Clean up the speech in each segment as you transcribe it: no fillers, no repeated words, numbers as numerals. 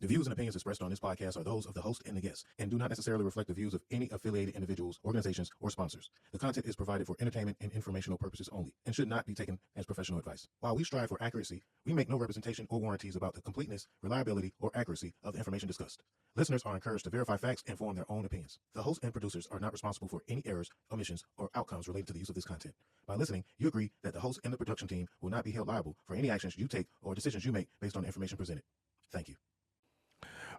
The views and opinions expressed on this podcast are those of the host and the guests, and do not necessarily reflect the views of any affiliated individuals, organizations, or sponsors. The content is provided for entertainment and informational purposes only, and should not be taken as professional advice. While we strive for accuracy, we make no representation or warranties about the completeness, reliability, or accuracy of the information discussed. Listeners are encouraged to verify facts and form their own opinions. The host and producers are not responsible for any errors, omissions, or outcomes related to the use of this content. By listening, you agree that the host and the production team will not be held liable for any actions you take or decisions you make based on the information presented. Thank you.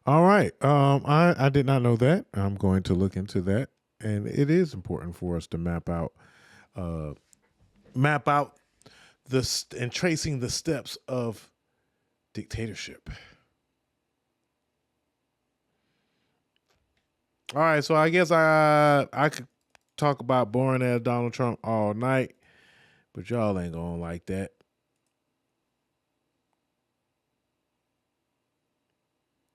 All right. I did not know that. I'm going to look into that. And it is important for us to map out and tracing the steps of dictatorship. All right, so I guess I could talk about boring ass Donald Trump all night, but y'all ain't gonna like that.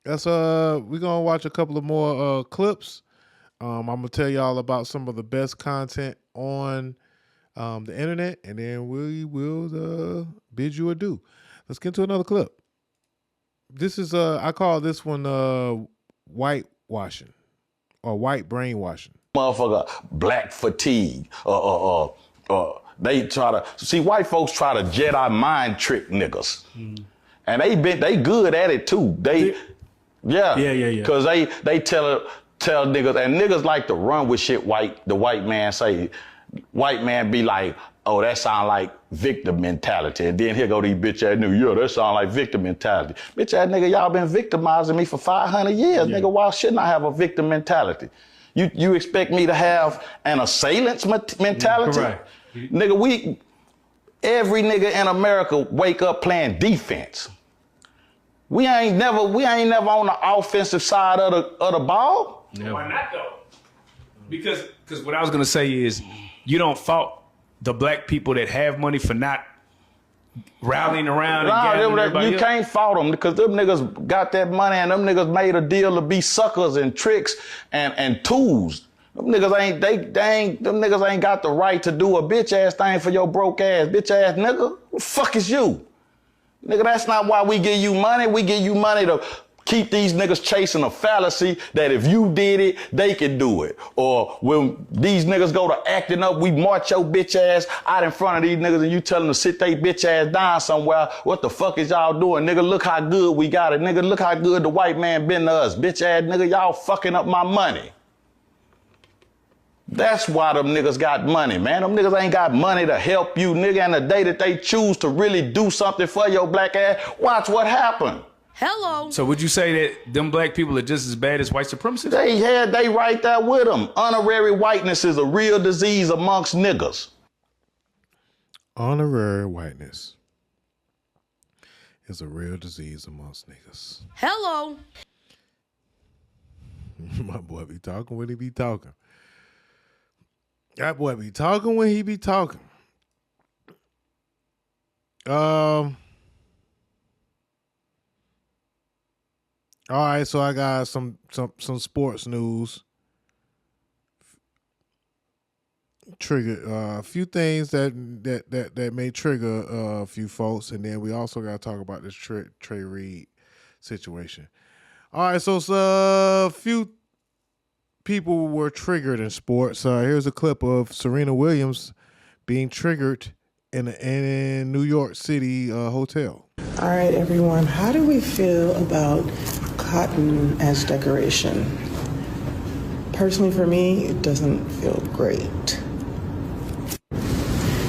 That's we're gonna watch a couple of more clips. I'm gonna tell y'all about some of the best content on the internet, and then we will bid you adieu. Let's get to another clip. This is I call this one whitewashing or white brainwashing. Motherfucker, black fatigue. They try to see white folks try to Jedi mind trick niggas, and they good at it too. Yeah. Cause they tell niggas, and niggas like to run with shit. The white man say, white man be like, oh, that sound like victim mentality, and then here go these bitch ass niggas. Yeah, that sound like victim mentality. Bitch ass nigga, y'all been victimizing me for 500 years, nigga. Why shouldn't I have a victim mentality? You expect me to have an assailant's mentality? Correct. Nigga, every nigga in America wake up playing defense. We ain't never on the offensive side of the ball. Never. Why not though? Because what I was gonna say is, you don't fault the black people that have money for not rallying around and gathering everybody you up. can't fault them because them niggas got that money and them niggas made a deal to be suckers and tricks and tools. Them niggas ain't got the right to do a bitch ass thing for your broke ass bitch ass nigga. Who the fuck is you? Nigga, that's not why we give you money. We give you money to keep these niggas chasing a fallacy that if you did it, they can do it. Or when these niggas go to acting up, we march your bitch ass out in front of these niggas and you tell them to sit they bitch ass down somewhere. What the fuck is y'all doing? Nigga, look how good we got it. Nigga, look how good the white man been to us. Bitch ass nigga, y'all fucking up my money. That's why them niggas got money, man. Them niggas ain't got money to help you, nigga. And the day that they choose to really do something for your black ass, watch what happen. Hello. So would you say that them black people are just as bad as white supremacists? They right there with them. Honorary whiteness is a real disease amongst niggas. Honorary whiteness is a real disease amongst niggas. Hello. My boy be talking when he be talking. That boy be talking when he be talking. All right, so I got some sports news. Trigger a few things that may trigger a few folks, and then we also got to talk about this Trey Reed situation. All right, so a few people were triggered in sports. Here's a clip of Serena Williams being triggered in a New York City hotel. All right, everyone, how do we feel about cotton as decoration? Personally, for me, it doesn't feel great.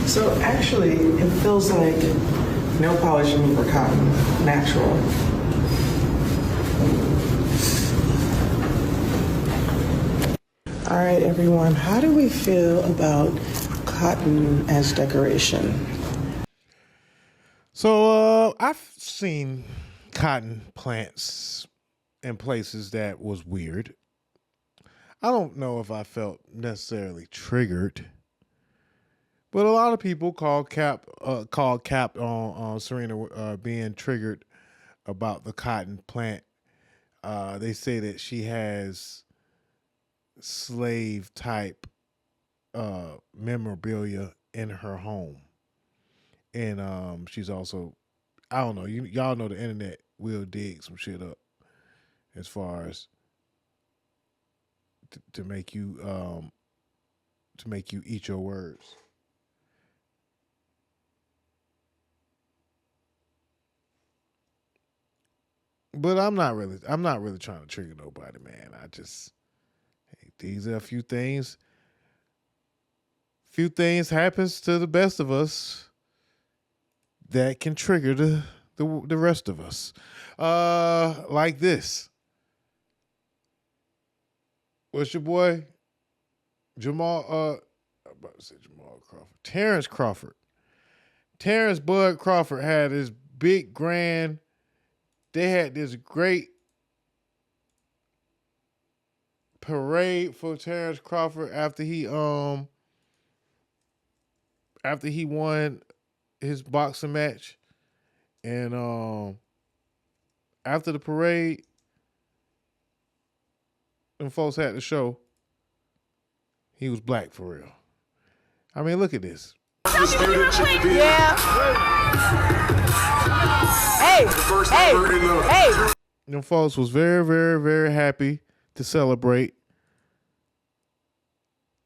So actually, it feels like no polishing for cotton, natural. All right, everyone, how do we feel about cotton as decoration? So I've seen cotton plants in places that was weird. I don't know if I felt necessarily triggered, but a lot of people called cap on Serena being triggered about the cotton plant. They say that she has slave type memorabilia in her home, and she's also, I don't know, y'all know the internet will dig some shit up, as far as to make you eat your words. But I'm not really trying to trigger nobody, man. These are a few things. Few things happens to the best of us that can trigger the rest of us. Like this. What's your boy? Jamal, I'm about to say Jamal Crawford. Terrence Crawford. Terrence Bud Crawford had this big grand, they had this great parade for Terrence Crawford after he won his boxing match. And after the parade, them folks had to show he was black for real. I mean, look at this. Yeah. Hey. Them folks was very, very, very happy to celebrate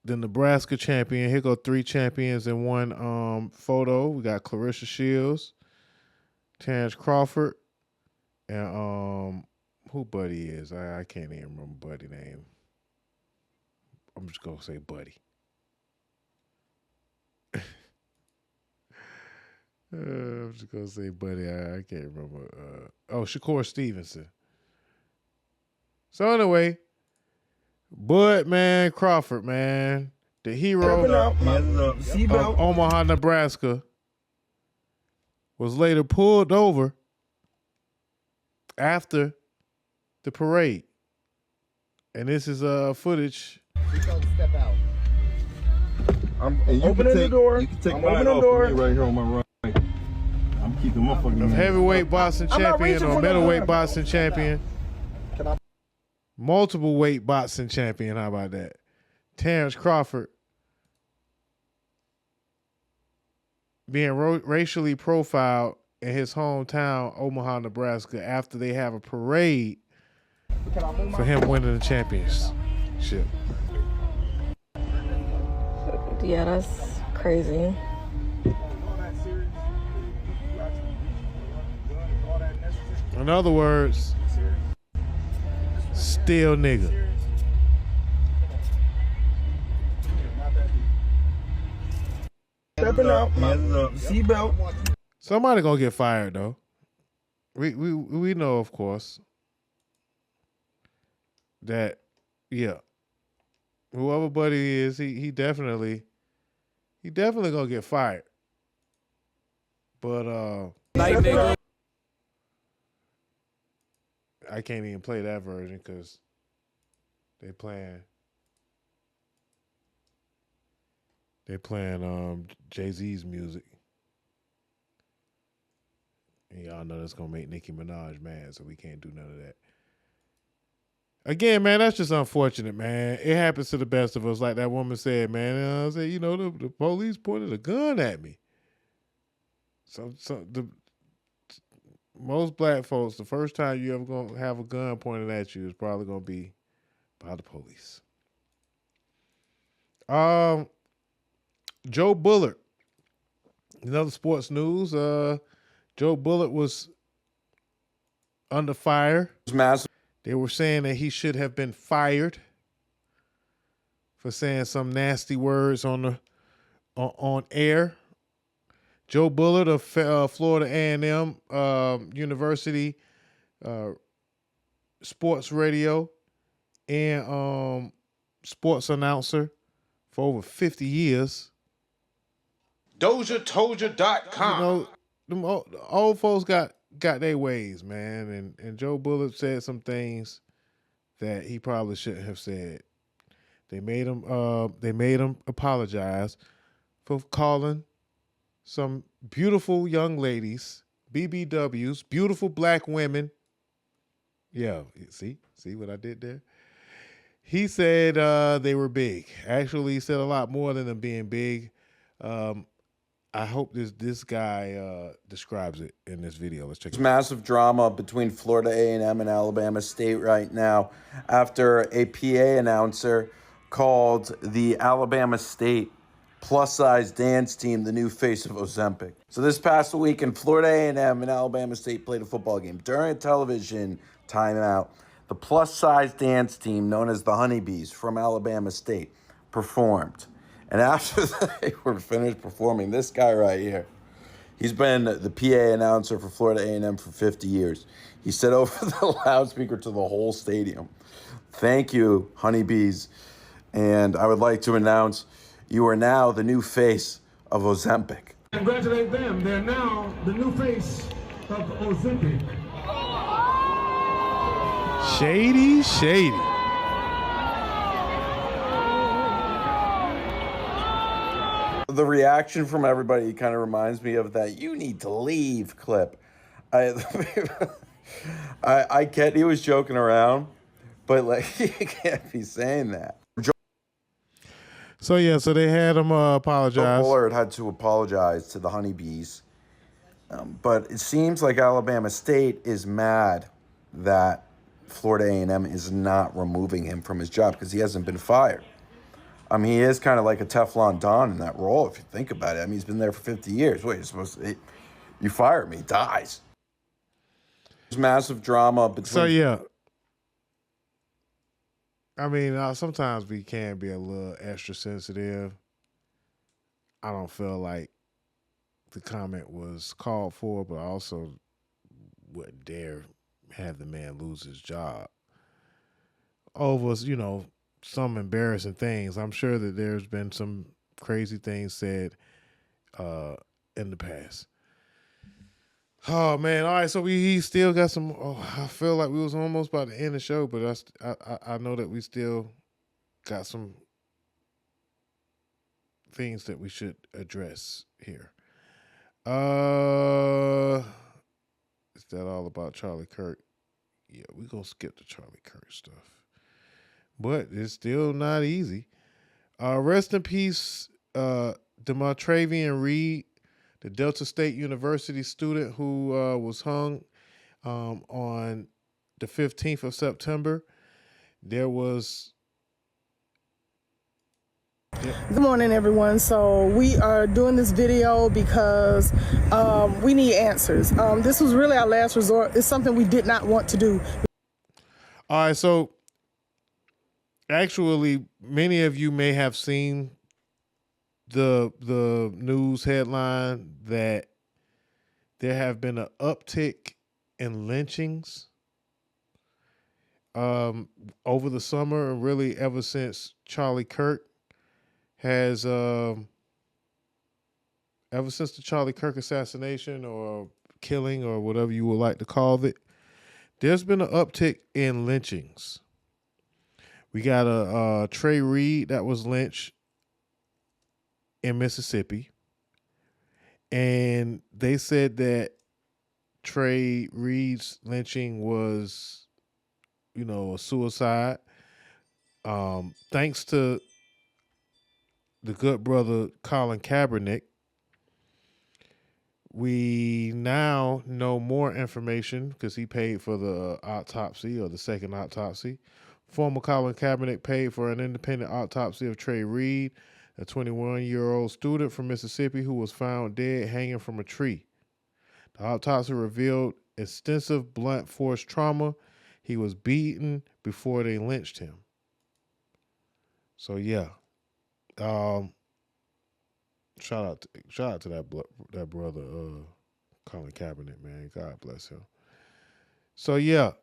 the Nebraska champion. Here go 3 champions in one photo. We got Clarissa Shields, Terrence Crawford, and who Buddy is. I can't even remember Buddy name. I'm just gonna say Buddy. I'm just gonna say Buddy. I can't remember. Shakur Stevenson. So anyway, Bud man Crawford, man, the hero of Omaha, Nebraska, was later pulled over after the parade, and this is footage. Step out. I'm opening the door. You can take mine off of me right here on my right. I'm keeping my fucking heavyweight boxing champion or middleweight boxing champion. Multiple weight boxing champion. How about that? Terrence Crawford being racially profiled in his hometown, Omaha, Nebraska, after they have a parade for him winning the championship. Yeah, that's crazy. In other words, still nigga. stepping out. Seatbelt. Somebody gonna get fired though. We know, of course, that whoever Buddy is, he definitely gonna get fired. But I can't even play that version because they playing Jay-Z's music. And y'all know that's gonna make Nicki Minaj mad, so we can't do none of that. Again, man, that's just unfortunate, man. It happens to the best of us. Like that woman said, man. The police pointed a gun at me. So the most black folks, the first time you ever gonna have a gun pointed at you is probably gonna be by the police. Joe Bullard. In other sports news, Joe Bullard was under fire. They were saying that he should have been fired for saying some nasty words on air. Joe Bullard of Florida A&M University sports radio and sports announcer for over 50 years. DozhaToldya.com. Them old folks got their ways, man, and Joe Bullard said some things that he probably shouldn't have said. They made him apologize for calling some beautiful young ladies, BBWs, beautiful black women. Yeah, see what I did there? He said they were big. Actually, he said a lot more than them being big. I hope this guy describes it in this video. Let's check it out. There's massive drama between Florida A&M and Alabama State right now after a PA announcer called the Alabama State plus-size dance team the new face of Ozempic. So this past weekend, Florida A&M and Alabama State played a football game. During a television timeout, the plus-size dance team known as the Honeybees from Alabama State performed. And after they were finished performing, this guy right here, he's been the PA announcer for Florida A&M for 50 years. He said over the loudspeaker to the whole stadium, "Thank you, Honeybees. And I would like to announce you are now the new face of Ozempic." Congratulate them. They're now the new face of Ozempic. Shady. The reaction from everybody kind of reminds me of that "you need to leave" clip. I get he was joking around, but like you can't be saying that. So they had him apologize. Bullard had to apologize to the Honeybees, but it seems like Alabama State is mad that Florida A&M is not removing him from his job because he hasn't been fired. I mean, he is kind of like a Teflon Don in that role, if you think about it. I mean, he's been there for 50 years. Wait, you fire him, he dies. There's massive drama between... So, yeah. I mean, sometimes we can be a little extra sensitive. I don't feel like the comment was called for, but I also wouldn't dare have the man lose his job over, some embarrassing things. I'm sure that there's been some crazy things said in the past. Oh man! All right, so he still got some. Oh, I feel like we was almost about to end the show, but I know that we still got some things that we should address here. Is that all about Charlie Kirk? Yeah, we're gonna skip the Charlie Kirk stuff. But it's still not easy. Rest in peace, Demontravian Reed, the Delta State University student who was hung on the 15th of September. There was... Good morning, everyone. So we are doing this video because we need answers. This was really our last resort. It's something we did not want to do. All right, so... Actually, many of you may have seen the news headline that there have been an uptick in lynchings over the summer, and really ever since Charlie Kirk has ever since the Charlie Kirk assassination or killing or whatever you would like to call it, there's been an uptick in lynchings. We got a Trey Reed that was lynched in Mississippi. And they said that Trey Reed's lynching was, a suicide. Thanks to the good brother Colin Kaepernick, we now know more information because he paid for the autopsy or the second autopsy. Former Colin Kaepernick paid for an independent autopsy of Trey Reed, a 21-year-old student from Mississippi who was found dead hanging from a tree. The autopsy revealed extensive blunt force trauma. He was beaten before they lynched him. So yeah, shout out to that brother Colin Kaepernick, man. God bless him. So yeah.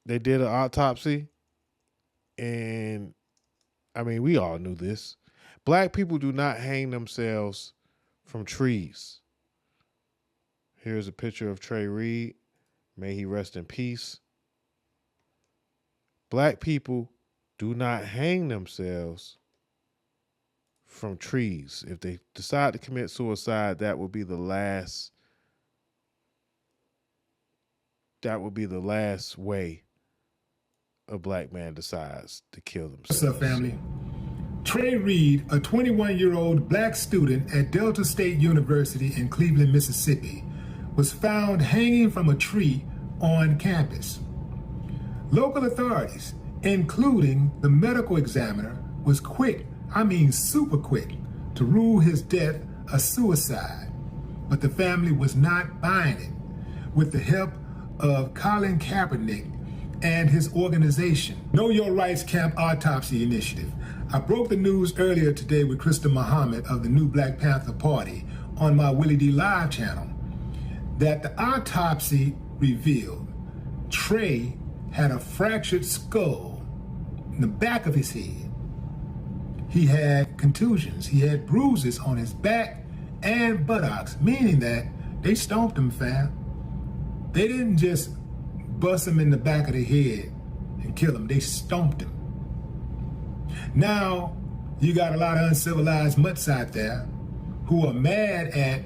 They did an autopsy, and I mean, we all knew this. Black people do not hang themselves from trees. Here's a picture of Trey Reed. May he rest in peace. Black people do not hang themselves from trees. If they decide to commit suicide, that would be the last way a black man decides to kill themselves. What's up, family? Trey Reed, a 21-year-old black student at Delta State University in Cleveland, Mississippi, was found hanging from a tree on campus. Local authorities, including the medical examiner, was quick, super quick, to rule his death a suicide. But the family was not buying it. With the help of Colin Kaepernick and his organization, Know Your Rights Camp Autopsy Initiative, I broke the news earlier today with Krista Muhammad of the New Black Panther Party on my Willie D Live channel that the autopsy revealed Trey had a fractured skull in the back of his head. He had contusions. He had bruises on his back and buttocks, meaning that they stomped him, fam. They didn't just bust him in the back of the head and kill him. They stomped him. Now, you got a lot of uncivilized mutts out there who are mad at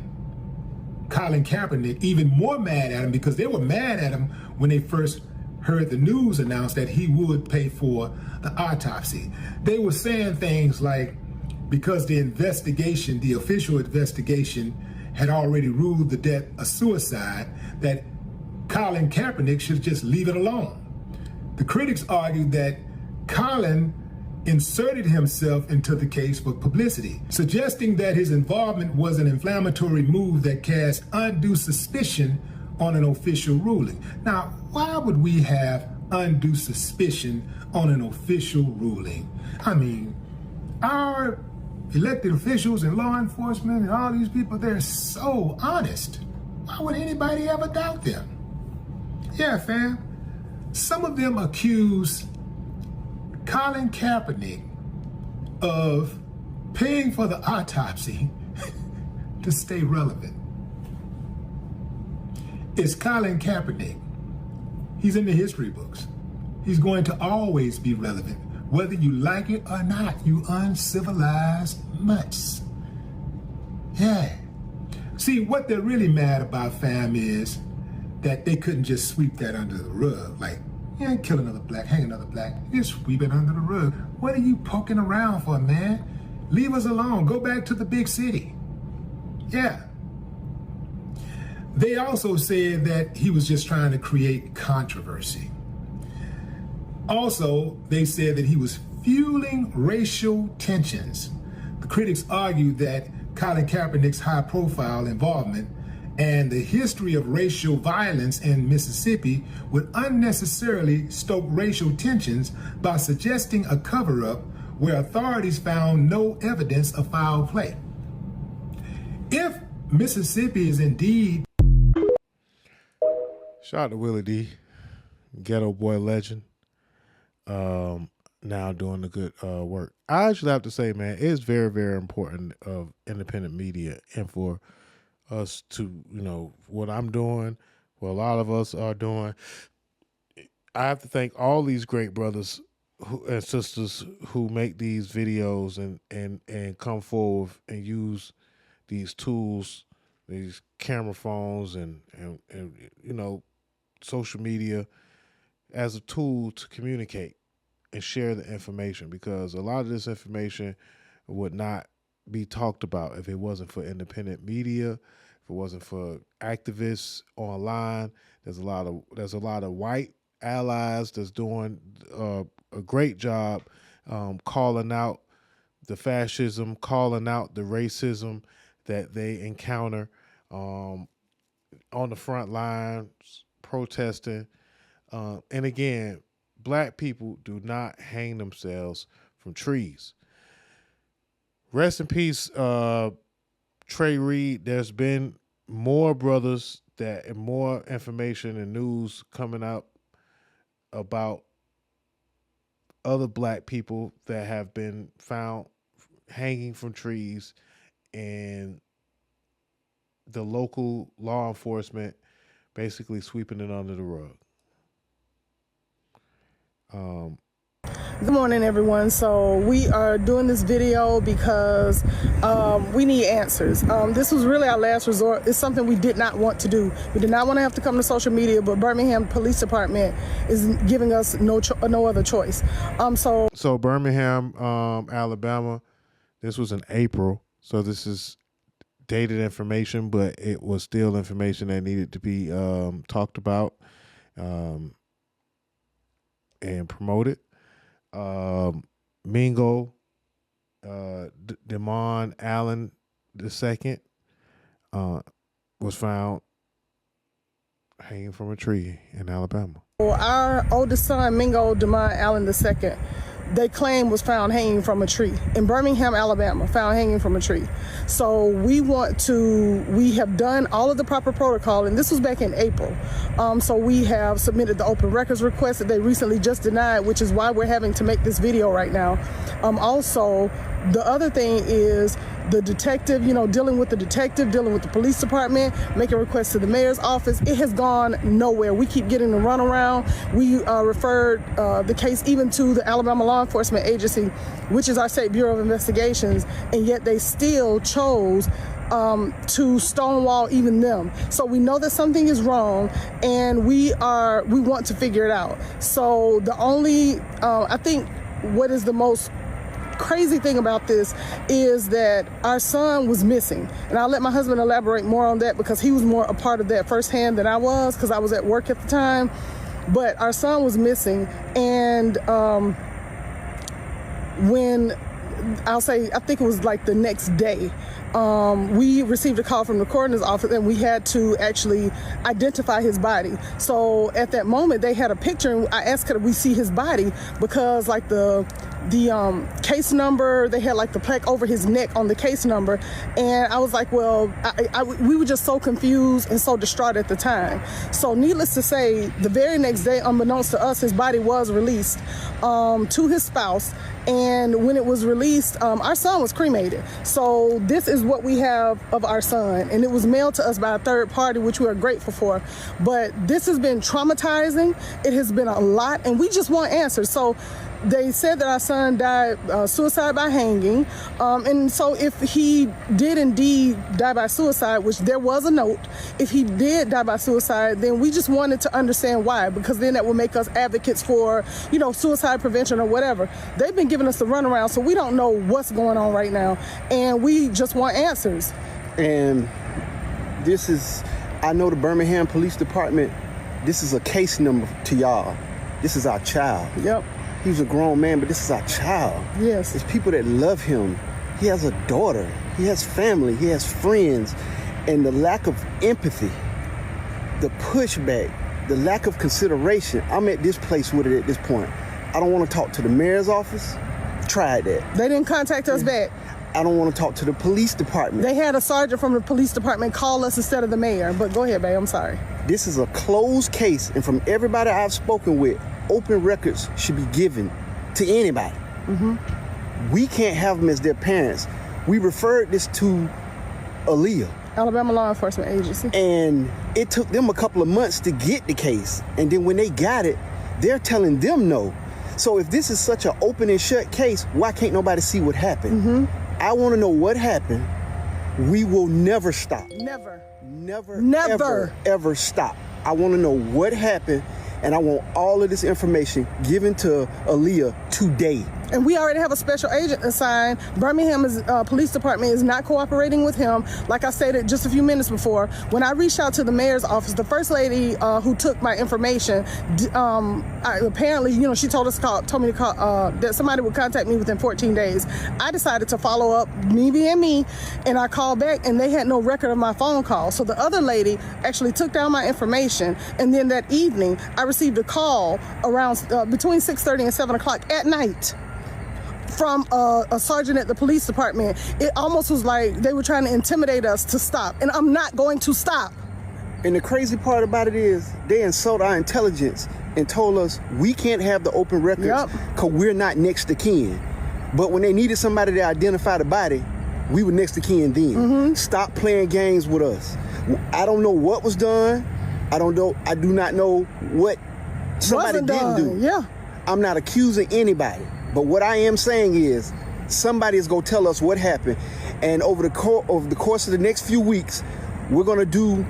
Colin Kaepernick, even more mad at him because they were mad at him when they first heard the news announced that he would pay for the autopsy. They were saying things like, because the investigation, the official investigation, had already ruled the death a suicide, that Colin Kaepernick should just leave it alone. The critics argued that Colin inserted himself into the case for publicity, suggesting that his involvement was an inflammatory move that cast undue suspicion on an official ruling. Now, why would we have undue suspicion on an official ruling? I mean, our elected officials and law enforcement and all these people, they're so honest. Why would anybody ever doubt them? Yeah, fam. Some of them accuse Colin Kaepernick of paying for the autopsy to stay relevant. It's Colin Kaepernick. He's in the history books. He's going to always be relevant, whether you like it or not, you uncivilized mutts. Yeah. See, what they're really mad about, fam, is that they couldn't just sweep that under the rug. Like, you ain't kill another black, hang another black. You just sweep it under the rug. What are you poking around for, man? Leave us alone. Go back to the big city. Yeah. They also said that he was just trying to create controversy. Also, they said that he was fueling racial tensions. The critics argued that Colin Kaepernick's high-profile involvement and the history of racial violence in Mississippi would unnecessarily stoke racial tensions by suggesting a cover-up where authorities found no evidence of foul play. If Mississippi is indeed... Shout out to Willie D, Ghetto Boy legend, now doing the good work. I actually have to say, man, it's very, very important of independent media and for us to, what I'm doing, what a lot of us are doing. I have to thank all these great brothers and sisters who make these videos and come forward and use these tools, these camera phones and social media as a tool to communicate and share the information, because a lot of this information would not be talked about if it wasn't for independent media, if it wasn't for activists online. There's a lot of white allies that's doing a great job calling out the fascism, calling out the racism that they encounter on the front lines, protesting. And again, black people do not hang themselves from trees. Rest in peace, Trey Reed. There's been more brothers and more information and news coming out about other black people that have been found hanging from trees, and the local law enforcement basically sweeping it under the rug. Good morning, everyone. So we are doing this video because we need answers. This was really our last resort. It's something we did not want to do. We did not want to have to come to social media, but Birmingham Police Department is giving us no other choice. So Birmingham, Alabama, this was in April. So this is dated information, but it was still information that needed to be talked about and promoted. Mingo, Damon Allen II, was found hanging from a tree in Alabama. Our oldest son, Mingo Damon Allen II, they claim was found hanging from a tree in Birmingham, Alabama, found hanging from a tree. So we have done all of the proper protocol, and this was back in April. So we have submitted the open records request that they recently just denied, which is why we're having to make this video right now. Also, the other thing is the detective, dealing with the police department, making requests to the mayor's office. It has gone nowhere. We keep getting the runaround. We referred the case even to the Alabama Law Enforcement Agency, which is our State Bureau of Investigations, and yet they still chose to stonewall even them. So we know that something is wrong, and we want to figure it out. So the only, I think what is the most crazy thing about this is that our son was missing, and I'll let my husband elaborate more on that because he was more a part of that firsthand than I was, because I was at work at the time. But our son was missing, and I think it was like the next day, we received a call from the coroner's office, and we had to actually identify his body. So at that moment, they had a picture, and I asked, could we see his body, because like the case number, they had like the plaque over his neck on the case number, and I was like, well, we were just so confused and so distraught at the time. So needless to say, the very next day, unbeknownst to us, his body was released to his spouse, and when it was released, our son was cremated. So this is what we have of our son, and it was mailed to us by a third party, which we are grateful for. But this has been traumatizing. It has been a lot, and we just want answers. So they said that our son died suicide by hanging, and so if he did indeed die by suicide, which there was a note, if he did die by suicide, then we just wanted to understand why, because then that will make us advocates for, suicide prevention or whatever. They've been giving us the runaround, so we don't know what's going on right now, and we just want answers. And this is, I know the Birmingham Police Department, this is a case number to y'all. This is our child. Yep. He was a grown man, but this is our child. Yes. It's people that love him. He has a daughter. He has family. He has friends. And the lack of empathy, the pushback, the lack of consideration, I'm at this place with it at this point. I don't want to talk to the mayor's office. Tried that. They didn't contact us back. I don't want to talk to the police department. They had a sergeant from the police department call us instead of the mayor. But go ahead, babe. I'm sorry. This is a closed case, and from everybody I've spoken with, open records should be given to anybody. Mm-hmm. We can't have them as their parents. We referred this to Aaliyah, Alabama Law Enforcement Agency, and it took them a couple of months to get the case, and then when they got it, they're telling them no. So if this is such an open and shut case, why can't nobody see what happened? Mm-hmm. I want to know what happened. We will never stop. Never, ever stop. I want to know what happened, and I want all of this information given to Aaliyah today. And we already have a special agent assigned. Birmingham Police Department is not cooperating with him. Like I said just a few minutes before, when I reached out to the mayor's office, the first lady who took my information, apparently, she told me to call, that somebody would contact me within 14 days. I decided to follow up, me being me, and I called back, and they had no record of my phone call. So the other lady actually took down my information, and then that evening, I received a call around between 6:30 and 7 o'clock at night from a sergeant at the police department. It almost was like they were trying to intimidate us to stop, and I'm not going to stop. And the crazy part about it is they insult our intelligence and told us we can't have the open records because we're not next to kin. But when they needed somebody to identify the body, we were next to kin then. Mm-hmm. Stop playing games with us. I don't know what was done. I do not know what somebody didn't do. Yeah. I'm not accusing anybody, but what I am saying is somebody is going to tell us what happened. And over the course of the next few weeks, we're going to do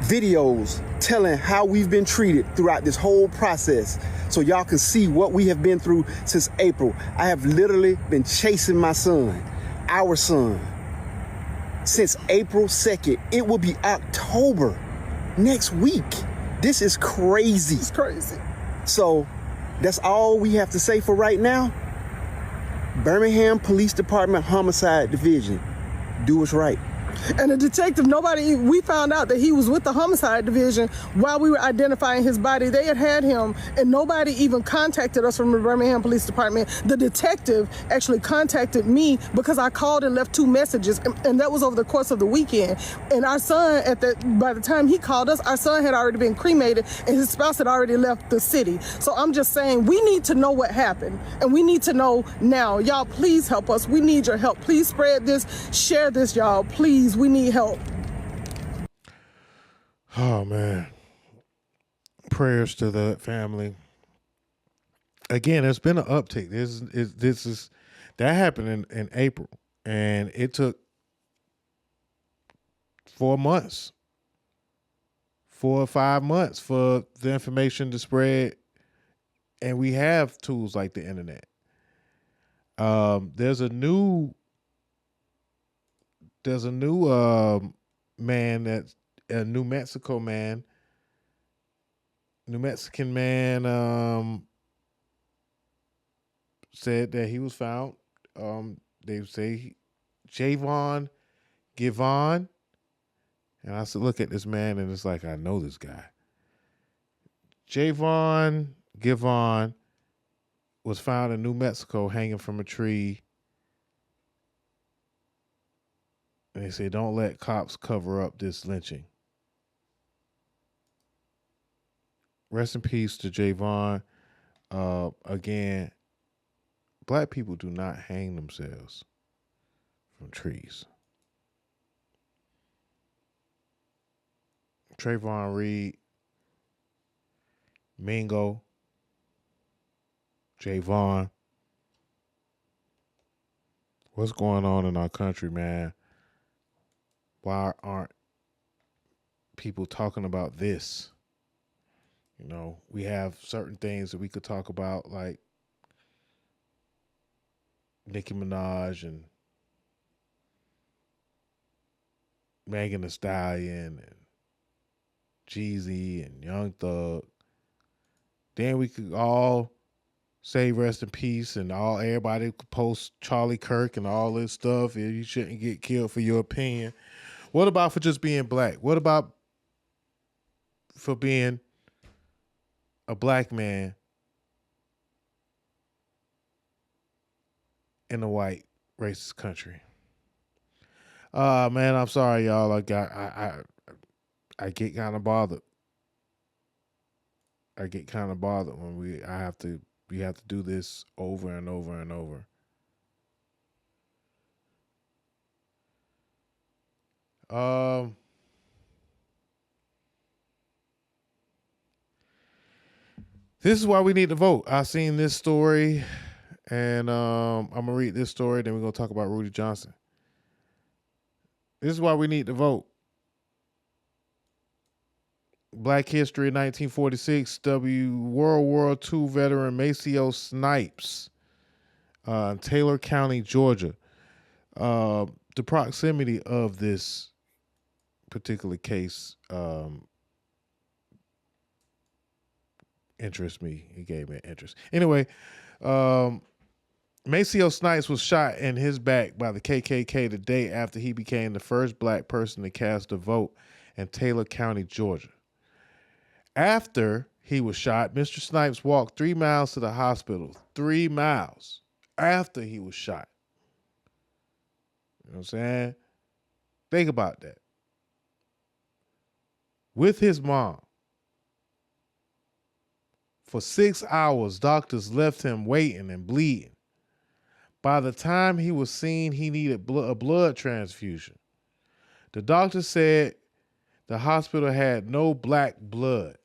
videos telling how we've been treated throughout this whole process so y'all can see what we have been through since April. I have literally been chasing my son, our son, since April 2nd. It will be October next week. This is crazy. It's crazy. So that's all we have to say for right now. Birmingham Police Department Homicide Division, do what's right. And the detective, we found out that he was with the homicide division while we were identifying his body. They had him, and nobody even contacted us from the Birmingham Police Department. The detective actually contacted me because I called and left 2 messages, and that was over the course of the weekend. And our son, by the time he called us, our son had already been cremated, and his spouse had already left the city. So I'm just saying, we need to know what happened, and we need to know now. Y'all, please help us. We need your help. Please spread this, share this, y'all. Please. We need help. Oh, man. Prayers to the family. Again, there's been an uptick. That happened in April, and it took 4 months, 4 or 5 months for the information to spread, and we have tools like the internet. There's a new man that's a New Mexican man said that he was found. They say Javon Givon. And I said, look at this man, and it's like, I know this guy. Javon Givon was found in New Mexico hanging from a tree. And they say, don't let cops cover up this lynching. Rest in peace to Javon. Again, black people do not hang themselves from trees. Trayvon Reed, Mingo, Javon. What's going on in our country, man? Why aren't people talking about this? You know, we have certain things that we could talk about, like Nicki Minaj and Megan Thee Stallion and Jeezy and Young Thug. Then we could all say rest in peace, and everybody could post Charlie Kirk and all this stuff. You shouldn't get killed for your opinion. What about for just being black? What about for being a black man in a white racist country? Man, I'm sorry, y'all. I get kind of bothered. I get kind of bothered when we have to do this over and over and over. This is why we need to vote. I seen this story, and I'm gonna read this story. Then we're gonna talk about Rudy Johnson. This is why we need to vote. Black History 1946, World War II veteran Maceo Snipes, Taylor County, Georgia. The proximity of this particular case interests me. It gave me an interest. Anyway, Maceo Snipes was shot in his back by the KKK the day after he became the first black person to cast a vote in Taylor County, Georgia. After he was shot, Mr. Snipes walked 3 miles to the hospital. 3 miles after he was shot. You know what I'm saying? Think about that. With his mom. For 6 hours, doctors left him waiting and bleeding. By the time he was seen, he needed a blood transfusion. The doctor said the hospital had no black blood.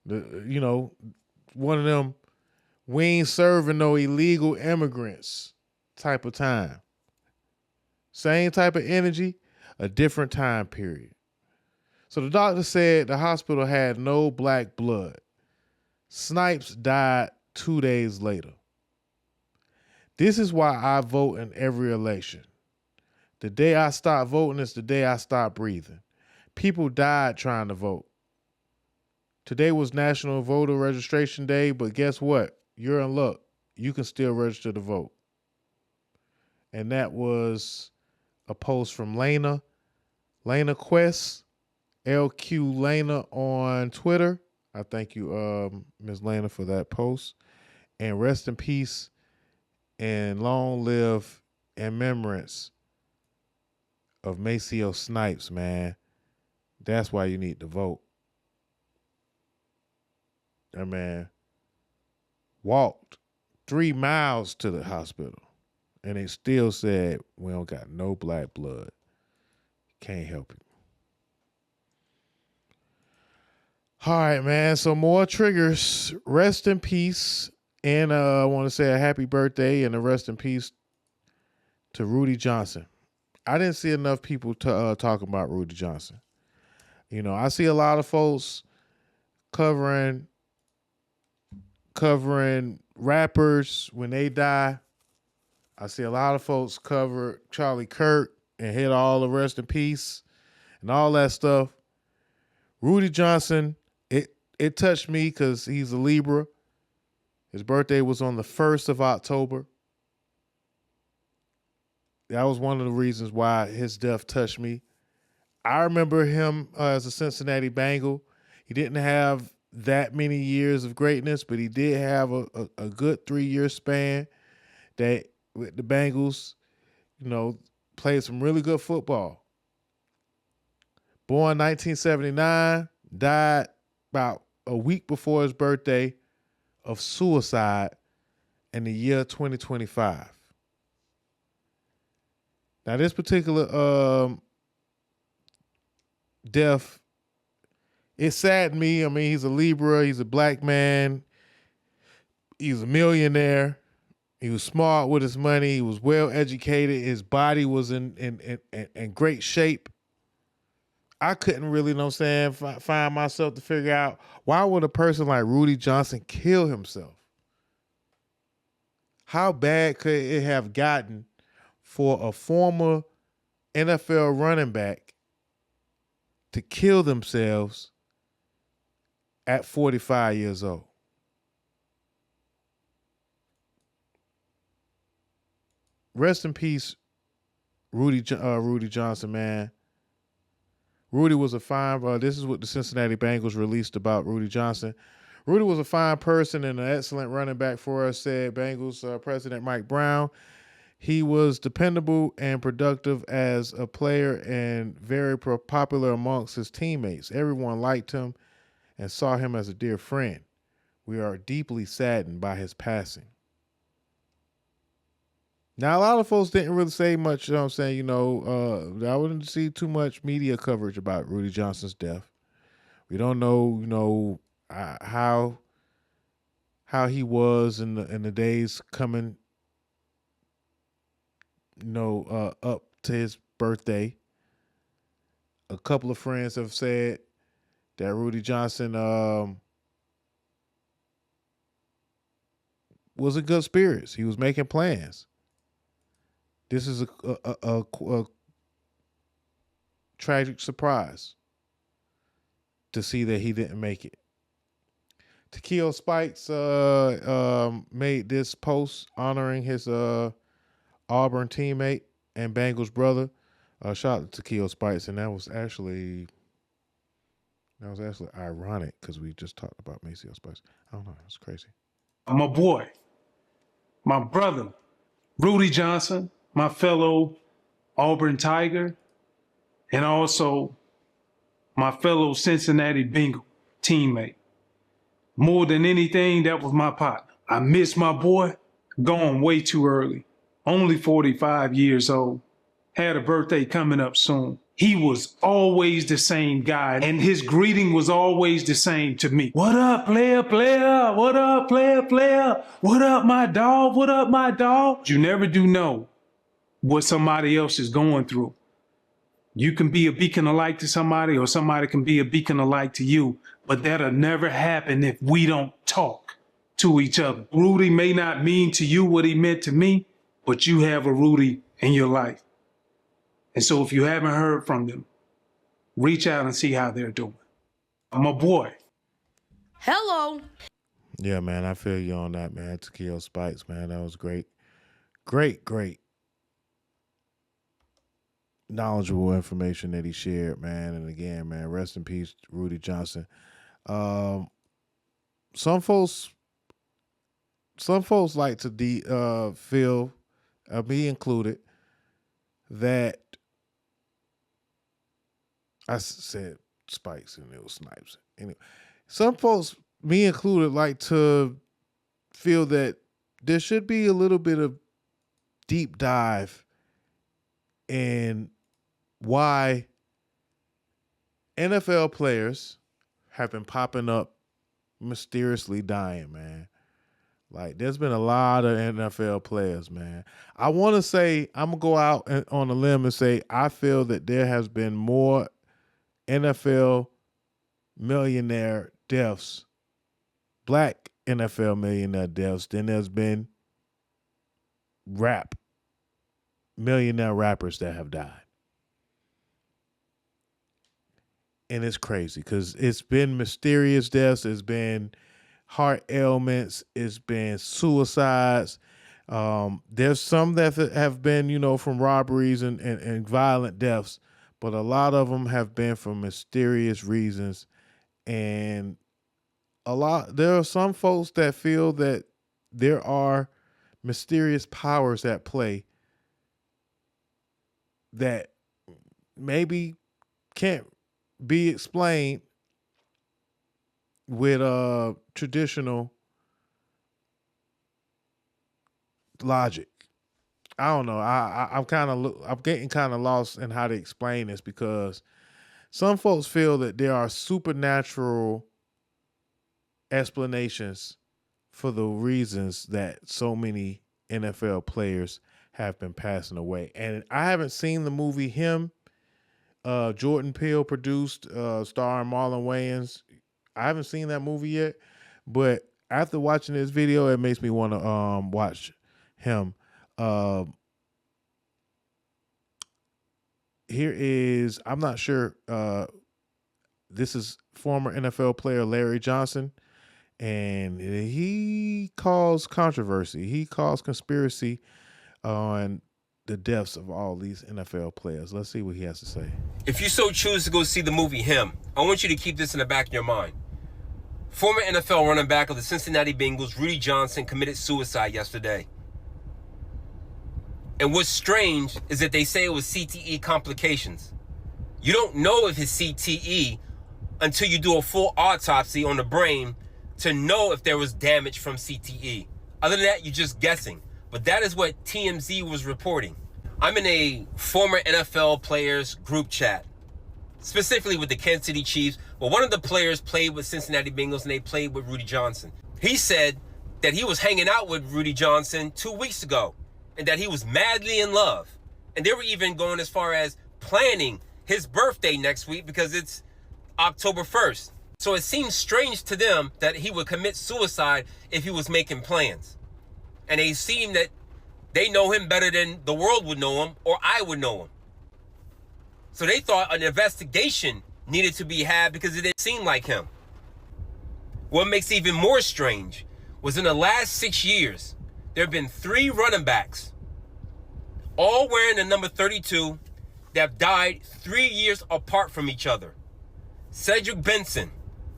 One of them, we ain't serving no illegal immigrants type of time. Same type of energy, a different time period. So the doctor said the hospital had no black blood. Snipes died 2 days later. This is why I vote in every election. The day I stop voting is the day I stop breathing. People died trying to vote. Today was National Voter Registration Day, but guess what? You're in luck. You can still register to vote. And that was a post from Lena Quest, LQ Lena on Twitter. I thank you, Ms. Lena, for that post. And rest in peace and long live in remembrance of Maceo Snipes, man. That's why you need to vote. That man walked 3 miles to the hospital, and they still said, we don't got no black blood. Can't help it. All right, man. So more triggers. Rest in peace. And I want to say a happy birthday and a rest in peace to Rudy Johnson. I didn't see enough people talking about Rudy Johnson. I see a lot of folks covering rappers when they die. I see a lot of folks cover Charlie Kirk and hit all the rest in peace and all that stuff. Rudy Johnson, it touched me because he's a Libra. His birthday was on the 1st of October. That was one of the reasons why his death touched me. I remember him as a Cincinnati Bengal. He didn't have that many years of greatness, but he did have a good 3-year span that with the Bengals, played some really good football. Born 1979, died about a week before his birthday of suicide in the year 2025. Now, this particular death, it saddened me. I mean, he's a Libra. He's a black man. He's a millionaire. He was smart with his money. He was well educated. His body was in great shape. I couldn't really, find myself to figure out why would a person like Rudy Johnson kill himself? How bad could it have gotten for a former NFL running back to kill themselves at 45 years old? Rest in peace, Rudy Johnson, man. Rudy was a fine, this is what the Cincinnati Bengals released about Rudy Johnson. Rudy was a fine person and an excellent running back for us, said Bengals President Mike Brown. He was dependable and productive as a player and very popular amongst his teammates. Everyone liked him and saw him as a dear friend. We are deeply saddened by his passing. Now, a lot of folks didn't really say much, I wouldn't see too much media coverage about Rudy Johnson's death. We don't know, how he was in the days coming, up to his birthday. A couple of friends have said that Rudy Johnson was in good spirits. He was making plans. This is a tragic surprise to see that he didn't make it. Takeo Spikes made this post honoring his Auburn teammate and Bengals brother. Shout out to Takeo Spikes, and that was actually ironic because we just talked about Maceo Spikes. I don't know, it's crazy. My boy, my brother, Rudy Johnson, my fellow Auburn Tiger, and also my fellow Cincinnati Bengal teammate. More than anything, that was my partner. I miss my boy, gone way too early. Only 45 years old. Had a birthday coming up soon. he was always the same guy, and his greeting was always the same to me. What up, player, player? What up, player, player? What up, my dog? What up, my dog? You never do know what somebody else is going through. You can be a beacon of light to somebody, or somebody can be a beacon of light to you, but that'll never happen if we don't talk to each other. Rudy may not mean to you what he meant to me, but you have a Rudy in your life. And so if you haven't heard from them, reach out and see how they're doing. I'm a boy. Hello. Yeah, man, I feel you on that, man. Tequila Spikes, man, that was great. Great knowledgeable information that he shared, man. And again, man, rest in peace, Rudy Johnson. Some folks like to feel, me included, that I said Spikes and it was Snipes. Anyway, some folks, me included, like to feel that there should be a little bit of deep dive in why NFL players have been popping up mysteriously dying, man. Like, there's been a lot of NFL players, man. I want to say, I'm going to go out on a limb and say, I feel that there has been more NFL millionaire deaths, black NFL millionaire deaths, than there's been millionaire rappers that have died. And it's crazy because it's been mysterious deaths. It's been heart ailments. It's been suicides. There's some that have been, from robberies and violent deaths, but a lot of them have been for mysterious reasons. And there are some folks that feel that there are mysterious powers at play that maybe can't be explained with traditional logic. I don't know. I'm getting kind of lost in how to explain this, because some folks feel that there are supernatural explanations for the reasons that so many NFL players have been passing away. And I haven't seen the movie Him. Jordan Peele produced, starring Marlon Wayans. I haven't seen that movie yet, but after watching this video, it makes me want to watch Him. Here is, I'm not sure, this is former NFL player Larry Johnson, and he caused controversy. He caused conspiracy on the deaths of all these NFL players. Let's see what he has to say. If you so choose to go see the movie Him, I want you to keep this in the back of your mind. Former NFL running back of the Cincinnati Bengals, Rudy Johnson, committed suicide yesterday. And what's strange is that they say it was CTE complications. You don't know if it's CTE until you do a full autopsy on the brain to know if there was damage from CTE. Other than that, you're just guessing. But that is what TMZ was reporting. I'm in a former NFL players group chat, specifically with the Kansas City Chiefs, but one of the players played with Cincinnati Bengals and they played with Rudy Johnson. He said that he was hanging out with Rudy Johnson 2 weeks ago and that he was madly in love. And they were even going as far as planning his birthday next week because it's October 1st. So it seems strange to them that he would commit suicide if he was making plans. And they seem that they know him better than the world would know him or I would know him. So they thought an investigation needed to be had because it didn't seem like him. What makes it even more strange was in the last 6 years, there have been 3 running backs, all wearing the number 32, that have died 3 years apart from each other. Cedric Benson,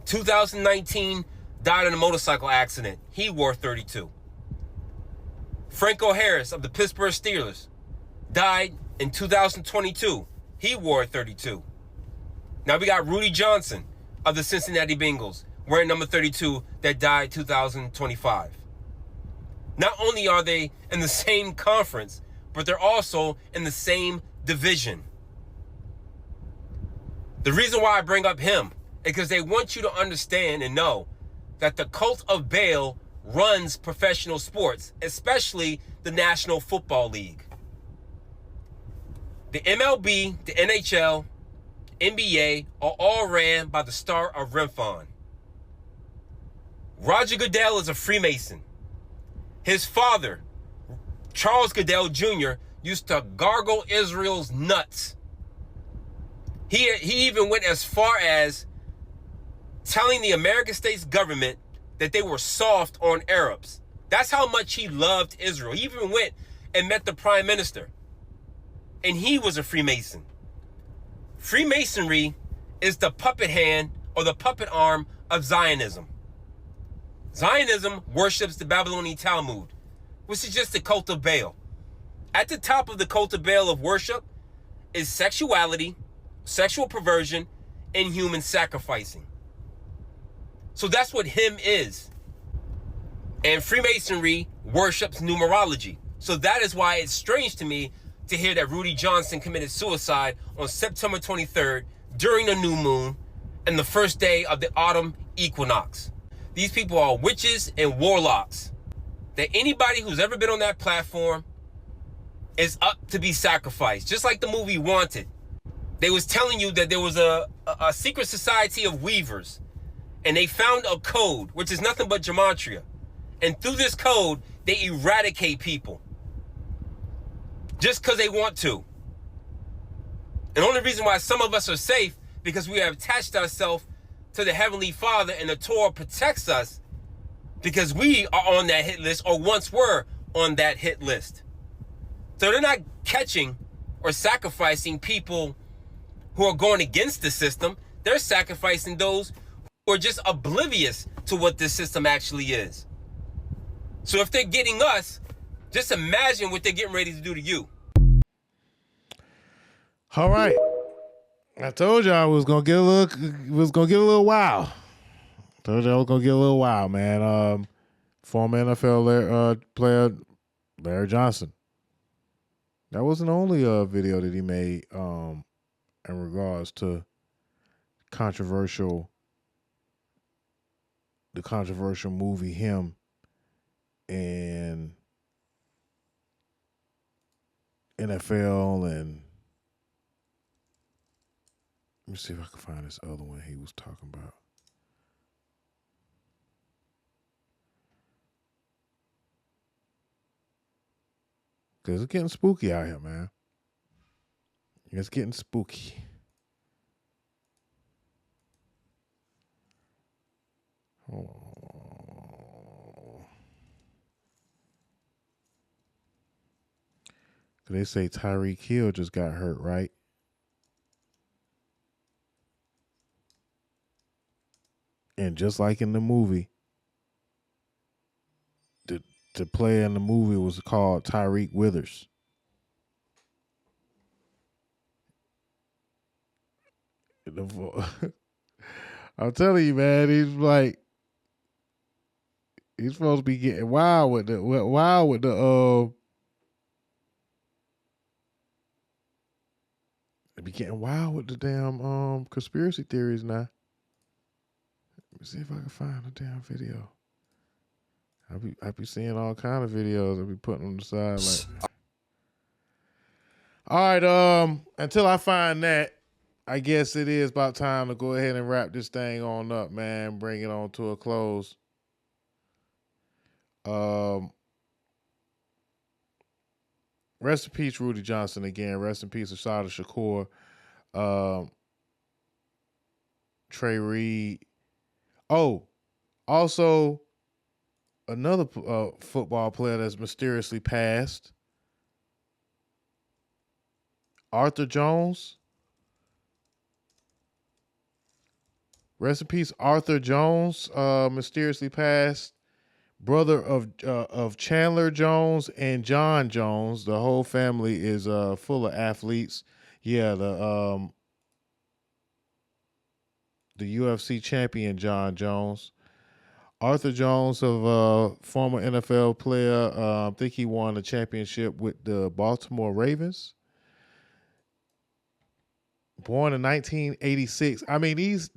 2019, died in a motorcycle accident. He wore 32. Franco Harris of the Pittsburgh Steelers died in 2022. He wore 32. Now we got Rudy Johnson of the Cincinnati Bengals wearing number 32 that died 2025. Not only are they in the same conference, but they're also in the same division. The reason why I bring up him is because they want you to understand and know that the cult of Baal runs professional sports, especially the National Football League. The MLB, the NHL, NBA are all ran by the star of Renfon. Roger Goodell is a Freemason. His father, Charles Goodell Jr., used to gargle Israel's nuts. He even went as far as telling the American States government that they were soft on Arabs. That's how much he loved Israel. He even went and met the prime minister. And he was a Freemason. Freemasonry is the puppet hand or the puppet arm of Zionism. Zionism worships the Babylonian Talmud, which is just the cult of Baal. At the top of the cult of Baal of worship is sexuality, sexual perversion, and human sacrificing. So that's what him is. And Freemasonry worships numerology. So that is why it's strange to me to hear that Rudy Johnson committed suicide on September 23rd during the new moon and the first day of the autumn equinox. These people are witches and warlocks. That anybody who's ever been on that platform is up to be sacrificed. Just like the movie Wanted. They was telling you that there was a secret society of weavers. And they found a code, which is nothing but gematria. And through this code, they eradicate people. Just because they want to. And the only reason why some of us are safe, because we have attached ourselves to the Heavenly Father, and the Torah protects us because we are on that hit list, or once were on that hit list. So they're not catching or sacrificing people who are going against the system. They're sacrificing those who are just oblivious to what this system actually is. So if they're getting us, just imagine what they're getting ready to do to you. All right. I told y'all I was gonna get a little wild. Told y'all I was gonna get a little wild, man. Former NFL player Larry Johnson. That wasn't the only video that he made in regards to the controversial movie him and NFL. And let me see if I can find this other one he was talking about. Because it's getting spooky out here, man. It's getting spooky. Oh. They say Tyreek Hill just got hurt, right? And just like in the movie, the player in the movie was called Tyreek Withers. I'm telling you, man, he's supposed to be getting wild with the be getting wild with the damn conspiracy theories now. Let me see if I can find a damn video. I be seeing all kind of videos. I be putting on the side like. All right, until I find that, I guess it is about time to go ahead and wrap this thing on up, man. Bring it on to a close. Rest in peace, Rudy Johnson again. Rest in peace, Asada Shakur. Trey Reed. Oh, also another football player that's mysteriously passed. Arthur Jones. Rest in peace, Arthur Jones. Mysteriously passed. Brother of Chandler Jones and John Jones. The whole family is full of athletes. Yeah, the UFC champion John Jones. Arthur Jones, of former NFL player. I think he won a championship with the Baltimore Ravens. born in 1986. I mean, he's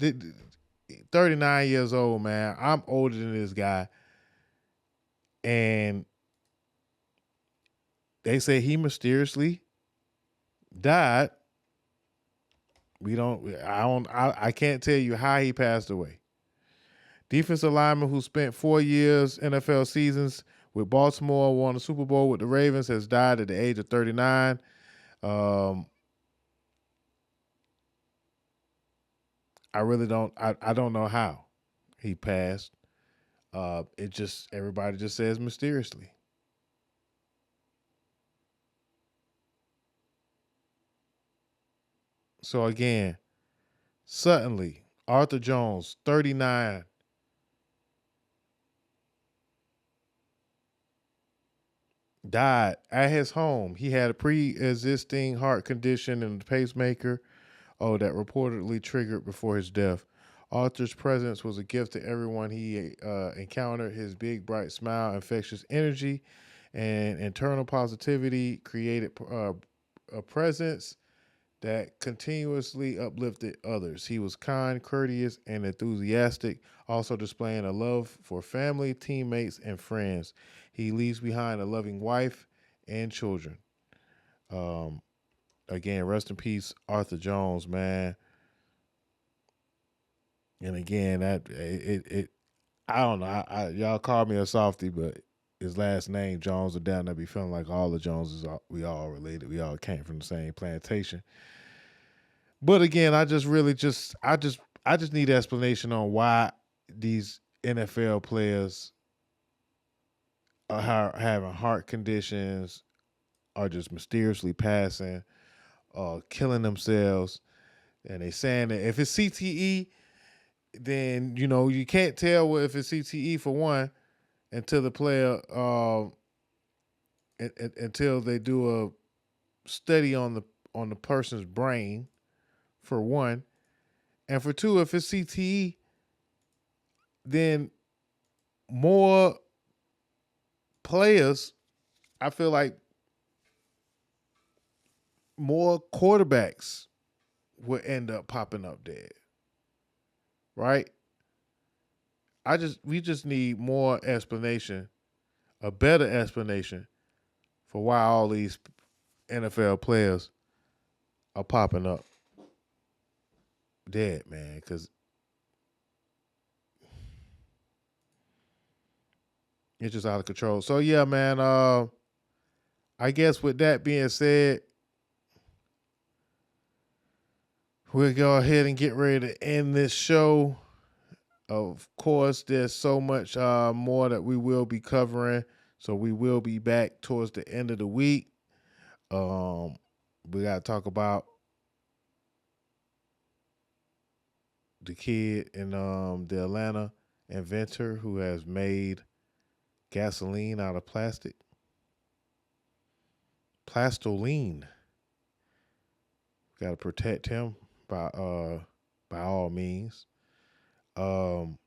39 years old, man. I'm older than this guy. And they say he mysteriously died. I can't tell you how he passed away. Defensive lineman who spent 4 years NFL seasons with Baltimore, won the Super Bowl with the Ravens, has died at the age of 39. I really don't. I don't know how he passed. Everybody just says mysteriously. So again, suddenly Arthur Jones, 39, died at his home. He had a pre-existing heart condition and a pacemaker, that reportedly triggered before his death. Arthur's presence was a gift to everyone he encountered. His big, bright smile, infectious energy, and internal positivity created a presence that continuously uplifted others. He was kind, courteous, and enthusiastic, also displaying a love for family, teammates, and friends. He leaves behind a loving wife and children. Again, rest in peace, Arthur Jones, man. And again, I don't know. Y'all call me a softie, but his last name Jones or down there be feeling like all the Joneses. We all related. We all came from the same plantation. But again, I just need explanation on why these NFL players are having heart conditions, are just mysteriously passing, killing themselves. And they saying that if it's CTE, then, you can't tell if it's CTE for one until the player, until they do a study on the person's brain, for one. And for two, if it's CTE, then more players, I feel like more quarterbacks will end up popping up dead. Right? We just need more explanation, a better explanation for why all these NFL players are popping up dead, man, because it's just out of control. So yeah, man, I guess with that being said, we'll go ahead and get ready to end this show. Of course, there's so much more that we will be covering. So we will be back towards the end of the week. We got to talk about the kid in the Atlanta inventor who has made gasoline out of plastic. Plastoline. Got to protect him by all means. Of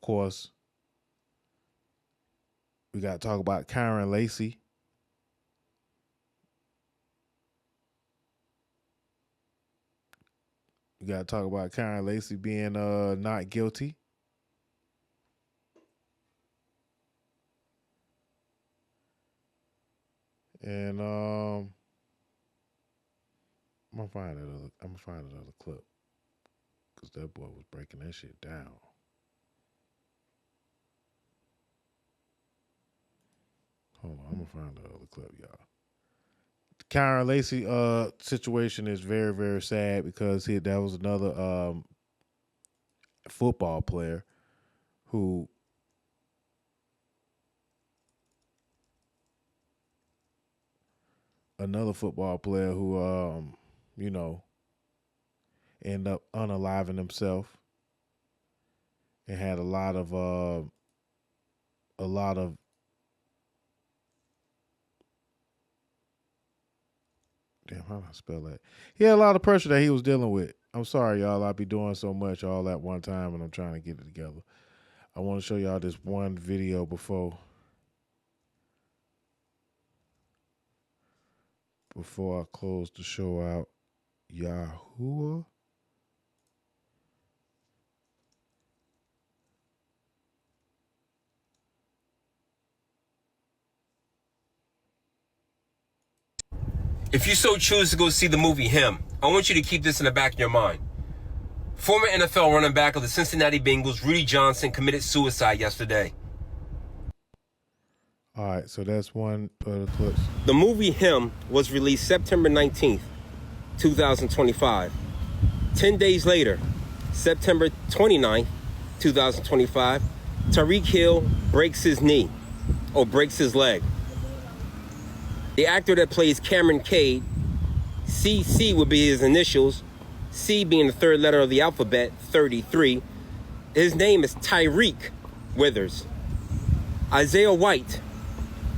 course, we got to talk about Karen Lacey. We got to talk about Karen Lacey being not guilty. And I'm gonna find another clip because that boy was breaking that shit down. Hold on, I'm gonna find the other clip, y'all. The Karen Lacey situation is very, very sad because that was another football player who ended up unaliving himself and had a lot of damn, how do I spell that? He had a lot of pressure that he was dealing with. I'm sorry, y'all. I be doing so much all at one time and I'm trying to get it together. I want to show y'all this one video before before I close the show out. Yahuwah. If you so choose to go see the movie Him, I want you to keep this in the back of your mind. Former NFL running back of the Cincinnati Bengals, Rudy Johnson, committed suicide yesterday. All right, so that's one of the clips. The movie Him was released September 19th, 2025. 10 days later, September 29th, 2025, Tyreek Hill breaks his knee, or breaks his leg. The actor that plays Cameron Cade, CC would be his initials, C being the third letter of the alphabet, 33. His name is Tyreek Withers. Isaiah White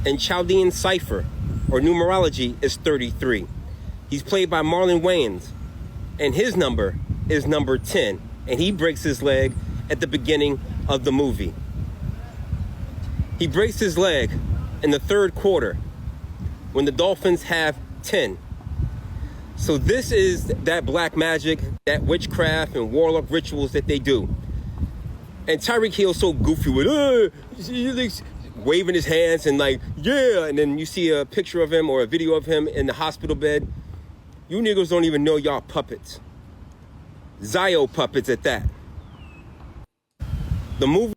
in Chaldean cipher, or numerology, is 33. He's played by Marlon Wayans, and his number is number 10, and he breaks his leg at the beginning of the movie. He breaks his leg in the third quarter when the Dolphins have 10. So this is that black magic, that witchcraft and warlock rituals that they do. And Tyreek Hill's so goofy with, he's waving his hands and like, yeah. And then you see a picture of him or a video of him in the hospital bed. You niggas don't even know y'all puppets. Zio puppets at that. The movie.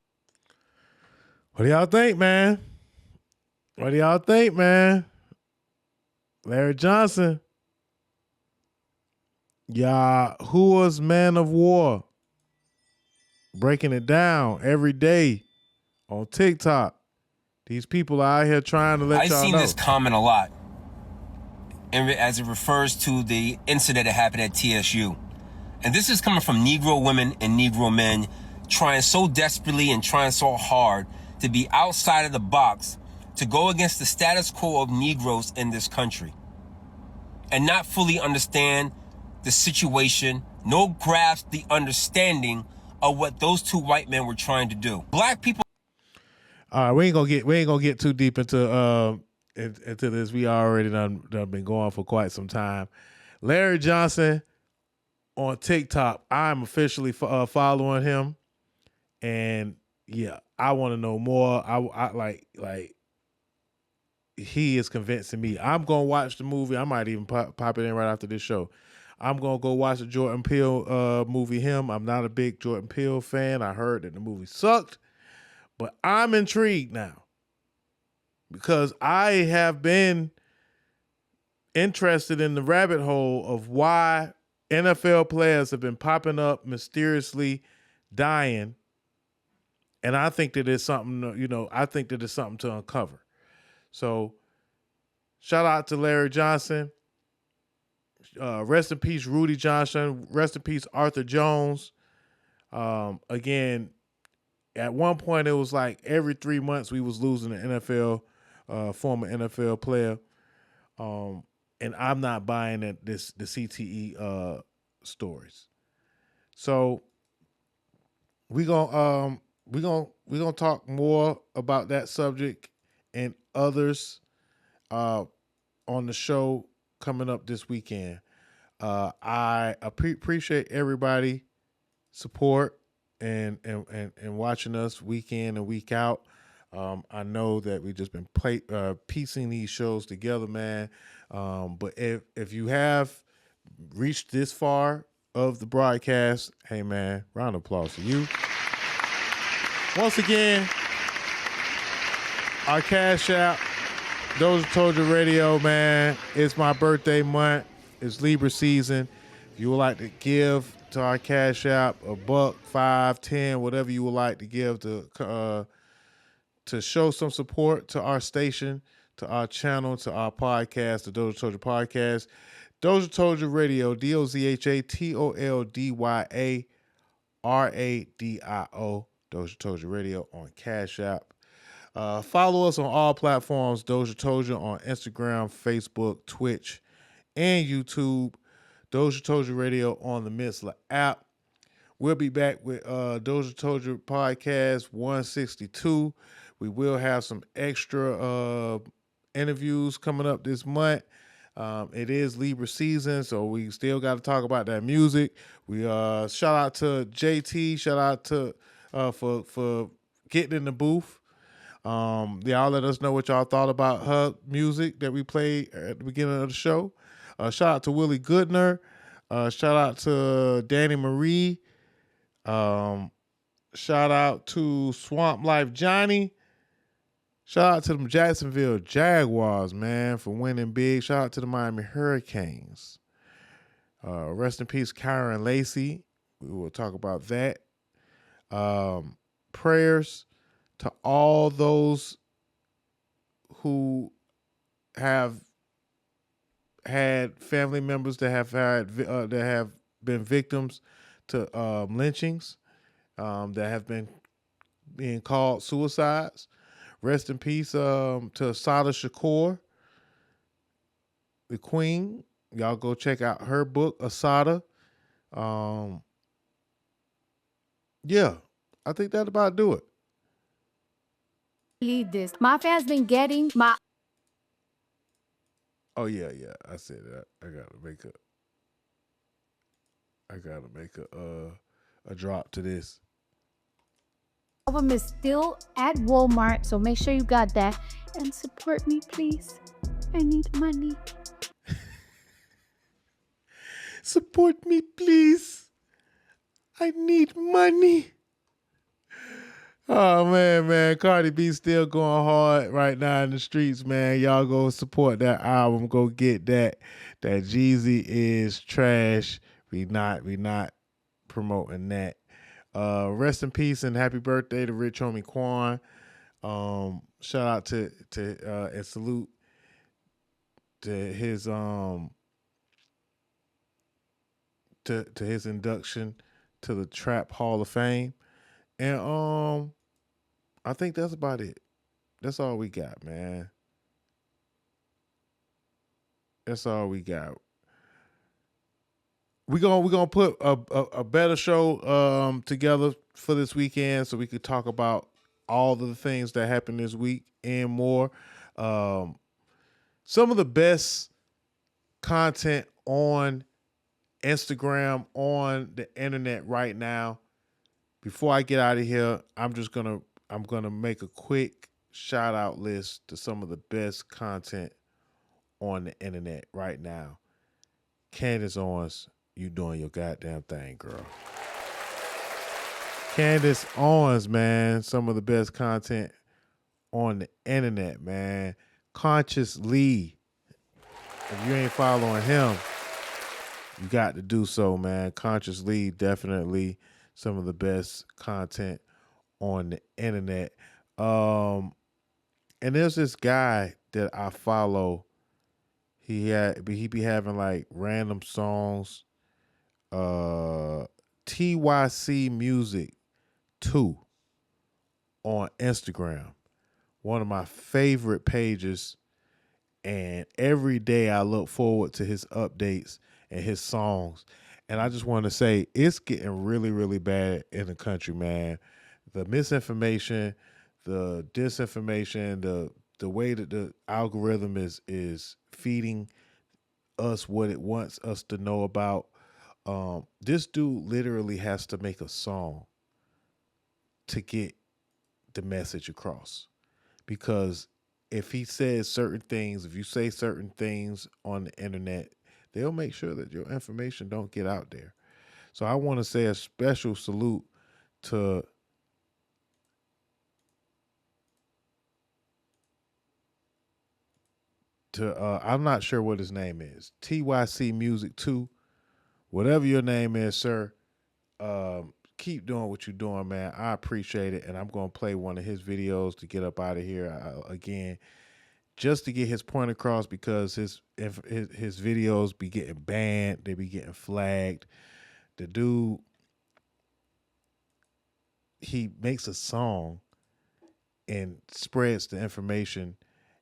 What do y'all think, man? What do y'all think, man? Larry Johnson. Yahuwah's Man of War. Breaking it down every day on TikTok. These people are out here trying to let y'all know. I've seen this comment a lot as it refers to the incident that happened at TSU. And this is coming from Negro women and Negro men trying so desperately and trying so hard to be outside of the box, to go against the status quo of Negroes in this country and not fully understand the situation, nor grasp the understanding of what those two white men were trying to do. Black people. All right, we ain't gonna get too deep into this. We already done been going for quite some time. Larry Johnson on TikTok. I'm officially following him, and yeah, I want to know more. I like he is convincing me. I'm gonna watch the movie. I might even pop it in right after this show. I'm gonna go watch the Jordan Peele movie Him. I'm not a big Jordan Peele fan. I heard that the movie sucked, but I'm intrigued now because I have been interested in the rabbit hole of why NFL players have been popping up mysteriously dying, and I think that it's something. I think that it's something to uncover. So, shout out to Larry Johnson. Rest in peace, Rudy Johnson. Rest in peace, Arthur Jones. Again, at one point it was like every 3 months we was losing an NFL, former NFL player. And I'm not buying the CTE stories. So we gonna talk more about that subject and others on the show coming up this weekend. I appreciate everybody support and watching us week in and week out. I know that we just been piecing these shows together, man. But if you have reached this far of the broadcast, hey man, round of applause to you. Once again, our Cash App, DozhaToldya Radio, man. It's my birthday month. It's Libra season. If you would like to give to our Cash App, $1, $5, $10, whatever you would like to give to show some support to our station, to our channel, to our podcast, the DozhaToldya Podcast. DozhaToldya Radio, DozhaToldyA Radio, DozhaToldya Radio on Cash App. Follow us on all platforms, DozhaToldya on Instagram, Facebook, Twitch, and YouTube. DozhaToldya Radio on the Mixlr app. We'll be back with DozhaToldya Podcast 162. We will have some extra interviews coming up this month. It is Libra season, so we still got to talk about that music. We shout out to JT, shout out to for getting in the booth. Y'all let us know what y'all thought about her music that we played at the beginning of the show. Shout out to Willie Goodner. Shout out to Danny Marie. Shout out to Swamp Life Johnny. Shout out to them Jacksonville Jaguars, man, for winning big. Shout out to the Miami Hurricanes. Rest in peace, Kyron Lacey. We will talk about that. Prayers to all those who have had family members that have been victims to lynchings, that have been being called suicides. Rest in peace to Asada Shakur, the Queen. Y'all go check out her book, Asada. Yeah, I think that about do it. Lead this. Mafia's been getting my. Oh yeah, I said that. I gotta make a drop to this. Album is still at Walmart, so make sure you got that and support me, please. I need money. Support me, please. I need money. Oh man, Cardi B still going hard right now in the streets, man. Y'all go support that album. Go get that. That Jeezy is trash. We not promoting that. Rest in peace and happy birthday to Rich Homie Quan. Shout out to and salute to his to his induction to the Trap Hall of Fame. And I think that's about it. That's all we got, man. That's all we got. We're gonna put a better show together for this weekend so we could talk about all of the things that happened this week and more. Some of the best content on Instagram, on the internet right now. Before I get out of here, I'm gonna make a quick shout out list to some of the best content on the internet right now. Candace Owens, you doing your goddamn thing, girl. Candace Owens, man, some of the best content on the internet, man. Conscious Lee, if you ain't following him, you got to do so, man. Conscious Lee, definitely some of the best content on the internet. And there's this guy that I follow. He be having like random songs. TYC Music 2 on Instagram. One of my favorite pages. And every day I look forward to his updates and his songs. And I just want to say it's getting really, really bad in the country, man. The misinformation, the disinformation, the way that the algorithm is feeding us what it wants us to know about. This dude literally has to make a song to get the message across. Because if he says certain things, if you say certain things on the internet, they'll make sure that your information don't get out there. So I want to say a special salute to I'm not sure what his name is. TYC Music 2. Whatever your name is, sir. Keep doing what you're doing, man. I appreciate it. And I'm going to play one of his videos to get up out of here again. Just to get his point across, because his videos be getting banned, they be getting flagged. The dude, he makes a song and spreads the information,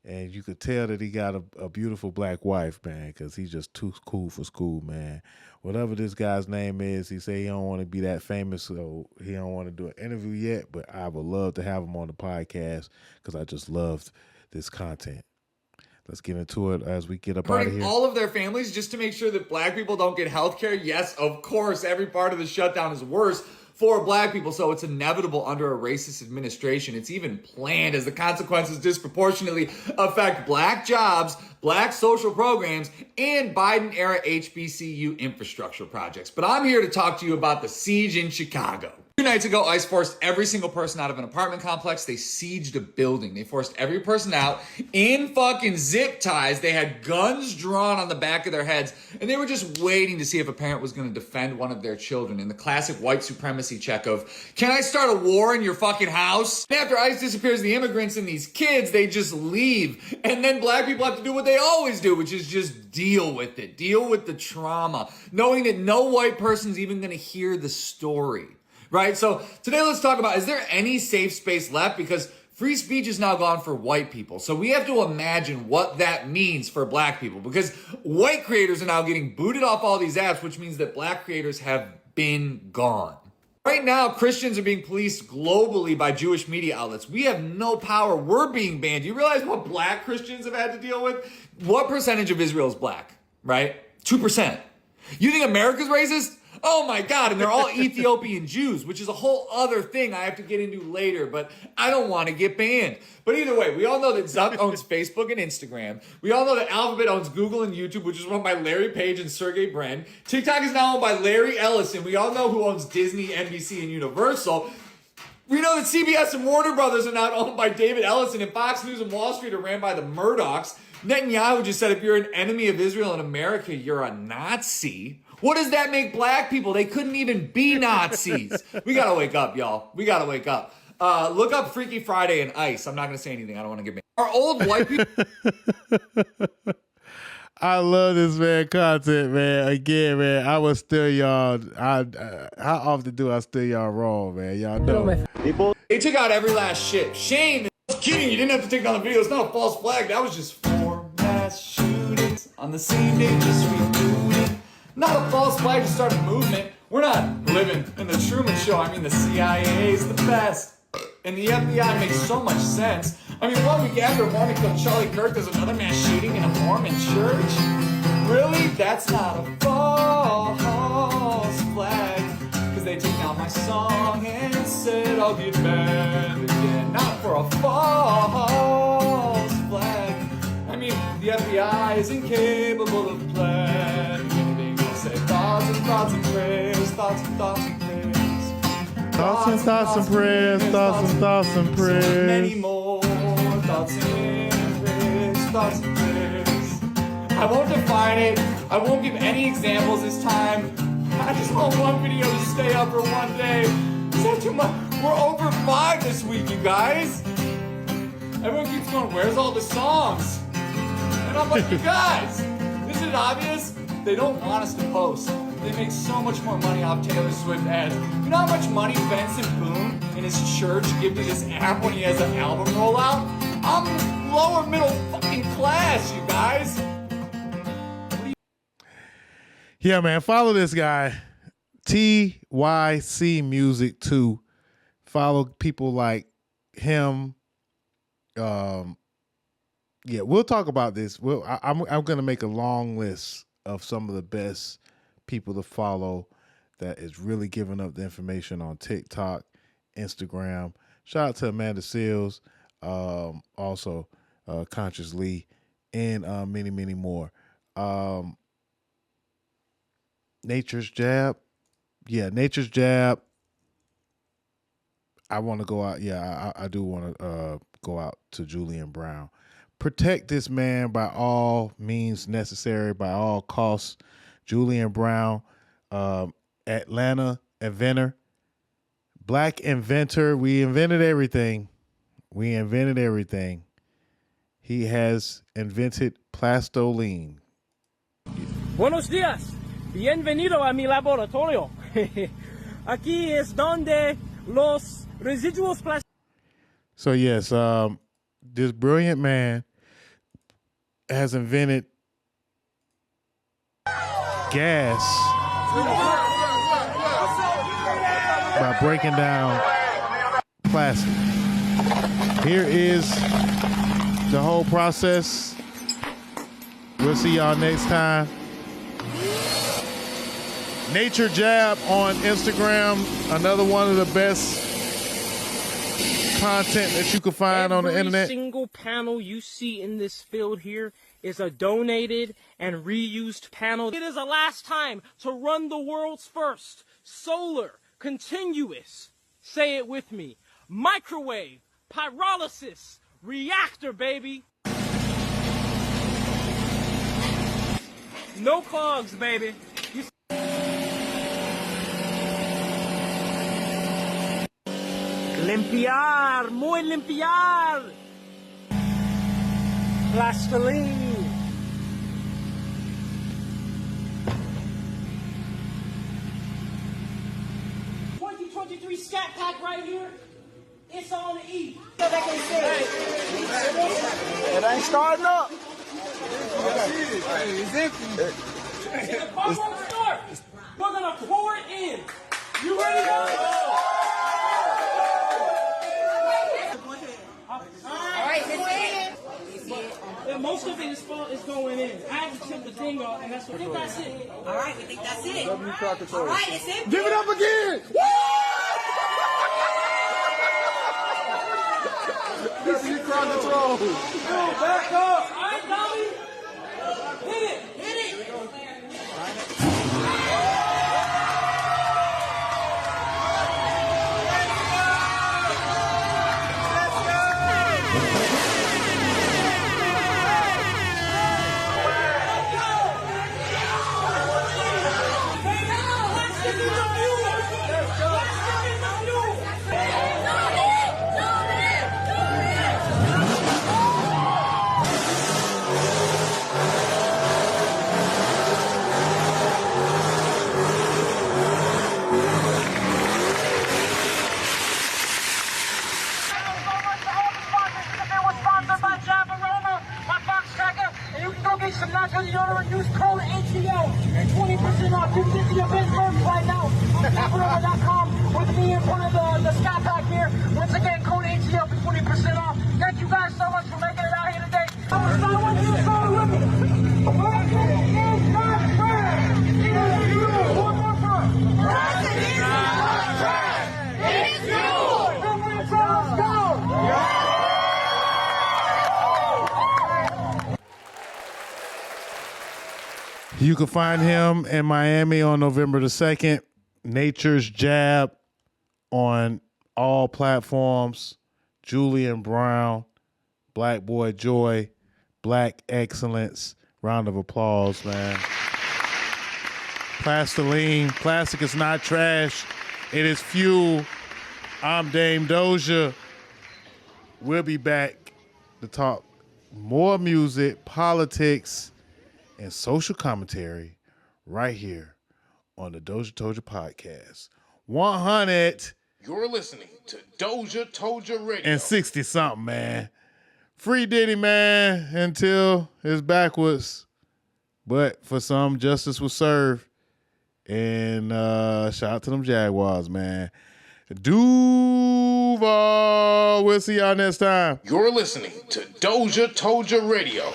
and you could tell that he got a beautiful black wife, man, because he's just too cool for school, man. Whatever this guy's name is, he say he don't want to be that famous, so he don't want to do an interview yet, but I would love to have him on the podcast because I just loved this content. let's get into it as we get up out of hurting here. all of their families just to make sure that black people don't get health care. Yes, of course, every part of the shutdown is worse for black people, so it's inevitable under a racist administration. It's even planned as the consequences disproportionately affect black jobs, black social programs, and Biden-era HBCU infrastructure projects. But I'm here to talk to you about the siege in Chicago. 2 nights ago, ICE forced every single person out of an apartment complex. They sieged a building. They forced every person out in fucking zip ties. They had guns drawn on the back of their heads, and they were just waiting to see if a parent was going to defend one of their children in the classic white supremacy check of, can I start a war in your fucking house? And after ICE disappears the immigrants and these kids, they just leave. And then black people have to do what they always do, which is just deal with it. Deal with the trauma, knowing that no white person's even going to hear the story. Right? So today let's talk about, is there any safe space left? Because free speech is now gone for white people. So we have to imagine what that means for black people, because white creators are now getting booted off all these apps, which means that black creators have been gone. Right now, Christians are being policed globally by Jewish media outlets. We have no power. We're being banned. Do you realize what black Christians have had to deal with? What percentage of Israel is black? Right? 2%. You think America's racist? Oh my God, and they're all Ethiopian Jews, which is a whole other thing I have to get into later, but I don't want to get banned. But either way, we all know that Zuck owns Facebook and Instagram. We all know that Alphabet owns Google and YouTube, which is run by Larry Page and Sergey Brin. TikTok is now owned by Larry Ellison. We all know who owns Disney, NBC, and Universal. We know that CBS and Warner Brothers are now owned by David Ellison, and Fox News and Wall Street are ran by the Murdochs. Netanyahu just said if you're an enemy of Israel and America, you're a Nazi. What does that make black people? They couldn't even be Nazis. We gotta wake up, y'all. We gotta wake up. Look up Freaky Friday and ICE. I'm not gonna say anything. I don't want to get banned. Our old white people. I love this man content, man. Again, man, I will steer y'all. How often do I steer y'all wrong, man? Y'all know. They took out every last shit. Shame. I was kidding. You didn't have to take down the video. It's not a false flag. That was just 4 mass shootings on the same day. Just rebooted. Not a false flag to start a movement. We're not living in the Truman Show. I mean, the CIA is the best. And the FBI makes so much sense. I mean, 1 week after a Mormon killed Charlie Kirk, there's another mass shooting in a Mormon church? Really? That's not a false flag. Because they took down my song and said I'll get banned again. Not for a false flag. I mean, the FBI is incapable of planning anything. They'll say thoughts and thoughts and prayers, thoughts and thoughts and prayers. Thoughts and thoughts and prayers, thoughts and thoughts and prayers. So many more thoughts and prayers, thoughts and prayers. I won't define it. I won't give any examples this time. I just want one video to stay up for one day. Is that too much? We're over 5 this week, you guys. Everyone keeps going, where's all the songs? And I'm like, you guys, isn't it obvious? They don't want us to post. They make so much more money off Taylor Swift ads. You know how much money Benson Boone and his church give to this app when he has an album rollout? I'm lower middle fucking class, you guys. Yeah, man, follow this guy, TYC Music 2. Follow people like him. Yeah, we'll talk about this. I'm going to make a long list of some of the best people to follow that is really giving up the information on TikTok, Instagram. Shout out to Amanda Seals, also Conscious Lee, and many, many more. Nature's Jab. Yeah, Nature's Jab. I want to go out. Yeah, I do want to go out to Julian Brown. Protect this man by all means necessary, by all costs. Julian Brown, Atlanta inventor, black inventor. We invented everything. He has invented plastoline. Buenos días. Bienvenido a mi laboratorio. Aquí es donde los residuos plásticos. So yes, this brilliant man has invented gas by breaking down plastic. Here is the whole process. We'll see y'all next time. Nature Jab on Instagram. Another one of the best content that you can find on the internet. Every single panel you see in this field here is a donated and reused panel. It is the last time to run the world's first solar, continuous, say it with me, microwave, pyrolysis, reactor, baby. No clogs, baby. Limpiar, muy limpiar. Plastiline. 2023 Scat Pack right here. It's on the E. It ain't starting up. It's empty. The car won't start. We're gonna pour it in. You ready, guys? All right, most of it is going in. I have to tip the thing off, and that's what. I think that's it. All right, we think that's it. All right, it's empty. Give it up again. W Crowd Control. Back up. All right, Tommy. Hit it. Hit it. Some natural deodorant, use code HEO and 20% off. You can get your best merch right now on DozhaToldya.com with me in front of the Sky Pack here. Once again, code HEO for 20% off. Thank you guys so much for making it out here today. I want you to start with me. President is not trash. It is you. One more time. President is not trash. It is you. Let's go. You can find him in Miami on November the 2nd. Nature's Jab on all platforms. Julian Brown, Black Boy Joy, Black Excellence. Round of applause, man. Plastiline. Plastic is not trash. It is fuel. I'm Dame Dozha. We'll be back to talk more music, politics, and social commentary right here on the DozhaToldya Podcast. 100. You're listening to DozhaToldya Radio. And 60-something, man. Free Diddy, man, until it's backwards. But for some, justice was served. And shout out to them Jaguars, man. Duval. We'll see y'all next time. You're listening to DozhaToldya Radio.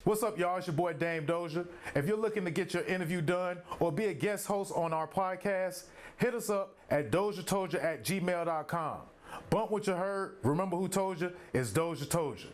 What's up, y'all? It's your boy Dame Dozha. If you're looking to get your interview done or be a guest host on our podcast, hit us up at DozhaToldya@gmail.com. Bump what you heard. Remember who told you? It's DozhaToldya.